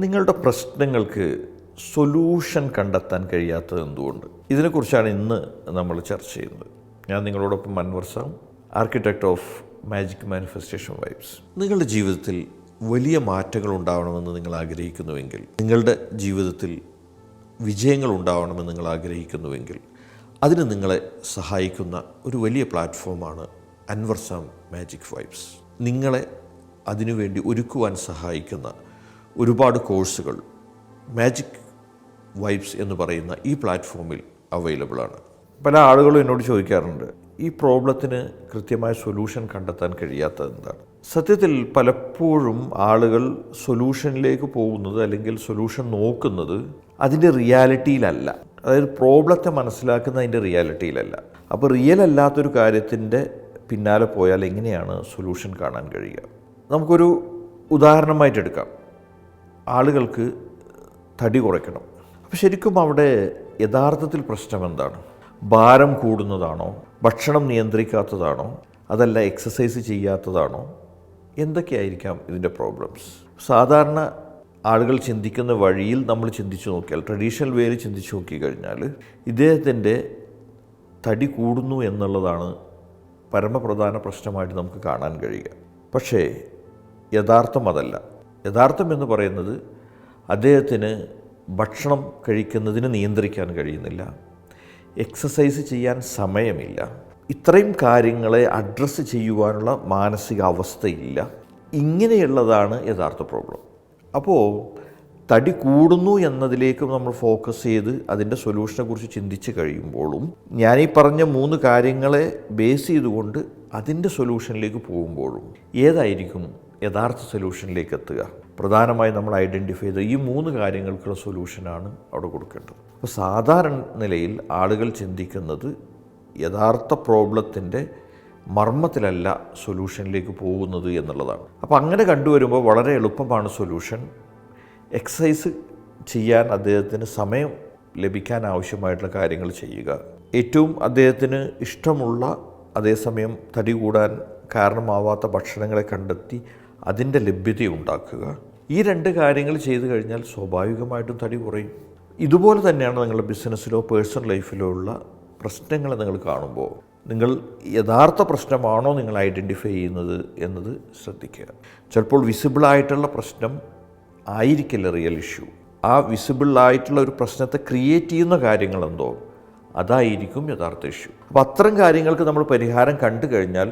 നിങ്ങളുടെ പ്രശ്നങ്ങൾക്ക് സൊല്യൂഷൻ കണ്ടെത്താൻ കഴിയാത്തത് എന്തുകൊണ്ട്? ഇതിനെക്കുറിച്ചാണ് ഇന്ന് നമ്മൾ ചർച്ച ചെയ്യുന്നത്. ഞാൻ നിങ്ങളോടൊപ്പം Anwar Sam, architect of magic manifestation vibes. നിങ്ങളുടെ ജീവിതത്തിൽ വലിയ മാറ്റങ്ങൾ ഉണ്ടാവണമെന്ന് നിങ്ങൾ ആഗ്രഹിക്കുന്നുവെങ്കിൽ, നിങ്ങളുടെ ജീവിതത്തിൽ വിജയങ്ങൾ ഉണ്ടാവണമെന്ന് നിങ്ങൾ ആഗ്രഹിക്കുന്നുവെങ്കിൽ, അതിന് നിങ്ങളെ സഹായിക്കുന്ന ഒരു വലിയ പ്ലാറ്റ്ഫോമാണ് അൻവർ സാം മാജിക് വൈബ്സ്. നിങ്ങളെ അതിനുവേണ്ടി ഒരുക്കുവാൻ സഹായിക്കുന്ന ഒരുപാട് കോഴ്സുകൾ മാജിക് വൈബ്സ് എന്ന് പറയുന്ന ഈ പ്ലാറ്റ്ഫോമിൽ അവൈലബിൾ ആണ്. പല ആളുകളും എന്നോട് ചോദിക്കാറുണ്ട്, ഈ പ്രോബ്ലത്തിന് കൃത്യമായ സൊല്യൂഷൻ കണ്ടെത്താൻ കഴിയാത്തത് എന്താണ്? സത്യത്തിൽ പലപ്പോഴും ആളുകൾ സൊല്യൂഷനിലേക്ക് പോകുന്നത്, അല്ലെങ്കിൽ സൊല്യൂഷൻ നോക്കുന്നത് അതിൻ്റെ റിയാലിറ്റിയിലല്ല. അതായത് പ്രോബ്ലത്തെ മനസ്സിലാക്കുന്നതിൻ്റെ റിയാലിറ്റിയിലല്ല. അപ്പോൾ റിയൽ അല്ലാത്തൊരു കാര്യത്തിൻ്റെ പിന്നാലെ പോയാൽ എങ്ങനെയാണ് സൊല്യൂഷൻ കാണാൻ കഴിയുക? നമുക്കൊരു ഉദാഹരണമായിട്ടെടുക്കാം. ആളുകൾക്ക് തടി കുറയ്ക്കണം. അപ്പോൾ ശരിക്കും അവിടെ യഥാർത്ഥത്തിൽ പ്രശ്നം എന്താണ്? ഭാരം കൂടുന്നതാണോ? ഭക്ഷണം നിയന്ത്രിക്കാത്തതാണോ? അതല്ല എക്സസൈസ് ചെയ്യാത്തതാണോ? എന്തൊക്കെയായിരിക്കാം ഇതിൻ്റെ പ്രോബ്ലംസ്? സാധാരണ ആളുകൾ ചിന്തിക്കുന്ന വഴിയിൽ നമ്മൾ ചിന്തിച്ചു നോക്കിയാൽ, ട്രഡീഷണൽ വേയിൽ ചിന്തിച്ചു നോക്കിക്കഴിഞ്ഞാൽ, ഇദ്ദേഹത്തിൻ്റെ തടി കൂടുന്നു എന്നുള്ളതാണ് പരമപ്രധാന പ്രശ്നമായിട്ട് നമുക്ക് കാണാൻ കഴിയുക. പക്ഷേ യഥാർത്ഥം അതല്ല. യഥാർത്ഥം എന്ന് പറയുന്നത് അദ്ദേഹത്തിന് ഭക്ഷണം കഴിക്കുന്നതിന് നിയന്ത്രിക്കാൻ കഴിയുന്നില്ല, എക്സസൈസ് ചെയ്യാൻ സമയമില്ല, ഇത്രയും കാര്യങ്ങളെ അഡ്രസ്സ് ചെയ്യുവാനുള്ള മാനസിക അവസ്ഥയില്ല. ഇങ്ങനെയുള്ളതാണ് യഥാർത്ഥ പ്രോബ്ലം. അപ്പോൾ തടി കൂടുന്നു എന്നതിലേക്ക് നമ്മൾ ഫോക്കസ് ചെയ്ത് അതിൻ്റെ സൊല്യൂഷനെക്കുറിച്ച് ചിന്തിച്ച് കഴിയുമ്പോഴും, ഞാനീ പറഞ്ഞ 3 കാര്യങ്ങളെ ബേസ് ചെയ്തുകൊണ്ട് അതിൻ്റെ സൊല്യൂഷനിലേക്ക് പോകുമ്പോഴും ഏതായിരിക്കും യഥാർത്ഥ സൊല്യൂഷനിലേക്ക് എത്തുക? പ്രധാനമായി നമ്മൾ ഐഡൻറ്റിഫൈ ചെയ്ത ഈ 3 കാര്യങ്ങൾക്കുള്ള സൊല്യൂഷനാണ് അവിടെ കൊടുക്കേണ്ടത്. അപ്പോൾ സാധാരണ നിലയിൽ ആളുകൾ ചിന്തിക്കുന്നത് യഥാർത്ഥ പ്രോബ്ലത്തിൻ്റെ മർമ്മത്തിലല്ല സൊല്യൂഷനിലേക്ക് പോകുന്നത് എന്നുള്ളതാണ്. അപ്പോൾ അങ്ങനെ കണ്ടുവരുമ്പോൾ വളരെ എളുപ്പമാണ് സൊല്യൂഷൻ. എക്സസൈസ് ചെയ്യാൻ അദ്ദേഹത്തിന് സമയം ലഭിക്കാൻ ആവശ്യമായിട്ടുള്ള കാര്യങ്ങൾ ചെയ്യുക, ഏറ്റവും അദ്ദേഹത്തിന് ഇഷ്ടമുള്ള അതേസമയം തടി കൂടാൻ കാരണമാവാത്ത ഭക്ഷണങ്ങളെ കണ്ടെത്തി അതിൻ്റെ ലഭ്യത ഉണ്ടാക്കുക. ഈ 2 കാര്യങ്ങൾ ചെയ്തു കഴിഞ്ഞാൽ സ്വാഭാവികമായിട്ടും തടി കുറയും. ഇതുപോലെ തന്നെയാണ് നിങ്ങളുടെ ബിസിനസ്സിലോ പേഴ്സണൽ ലൈഫിലോ ഉള്ള പ്രശ്നങ്ങൾ നിങ്ങൾ കാണുമ്പോൾ നിങ്ങൾ യഥാർത്ഥ പ്രശ്നമാണോ നിങ്ങൾ ഐഡൻറ്റിഫൈ ചെയ്യുന്നത് എന്നത് ശ്രദ്ധിക്കുക. ചിലപ്പോൾ വിസിബിളായിട്ടുള്ള പ്രശ്നം ആയിരിക്കില്ല റിയൽ ഇഷ്യൂ. ആ വിസിബിളായിട്ടുള്ള ഒരു പ്രശ്നത്തെ ക്രിയേറ്റ് ചെയ്യുന്ന കാര്യങ്ങളെന്തോ അതായിരിക്കും യഥാർത്ഥ ഇഷ്യൂ. അപ്പോൾ അത്തരം കാര്യങ്ങൾക്ക് നമ്മൾ പരിഹാരം കണ്ടു കഴിഞ്ഞാൽ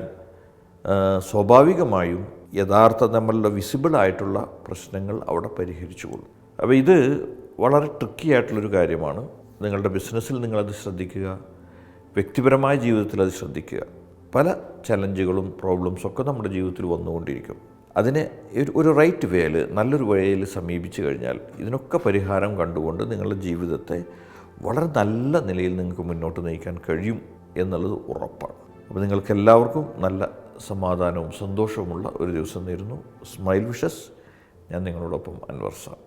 സ്വാഭാവികമായും യഥാർത്ഥ നമ്മളുടെ വിസിബിളായിട്ടുള്ള പ്രശ്നങ്ങൾ അവിടെ പരിഹരിച്ചുകൊള്ളും. അപ്പോൾ ഇത് വളരെ ട്രിക്കി ആയിട്ടുള്ളൊരു കാര്യമാണ്. നിങ്ങളുടെ ബിസിനസ്സിൽ നിങ്ങളത് ശ്രദ്ധിക്കുക, വ്യക്തിപരമായ ജീവിതത്തിൽ അത് ശ്രദ്ധിക്കുക. പല ചലഞ്ചുകളും പ്രോബ്ലംസൊക്കെ നമ്മുടെ ജീവിതത്തിൽ വന്നുകൊണ്ടിരിക്കും. അതിനെ ഒരു റൈറ്റ് വേയിൽ, നല്ലൊരു വഴിയിൽ സമീപിച്ചു കഴിഞ്ഞാൽ ഇതിനൊക്കെ പരിഹാരം കണ്ടുകൊണ്ട് നിങ്ങളുടെ ജീവിതത്തെ വളരെ നല്ല നിലയിൽ നിങ്ങൾക്ക് മുന്നോട്ട് നയിക്കാൻ കഴിയും എന്നുള്ളത് ഉറപ്പാണ്. അപ്പോൾ നിങ്ങൾക്ക് എല്ലാവർക്കും നല്ല സമാധാനവും സന്തോഷവുമുള്ള ഒരു ദിവസം നേരുന്നു. Smile wishes. ഞാൻ നിങ്ങളോടൊപ്പം അൻവർ സാം.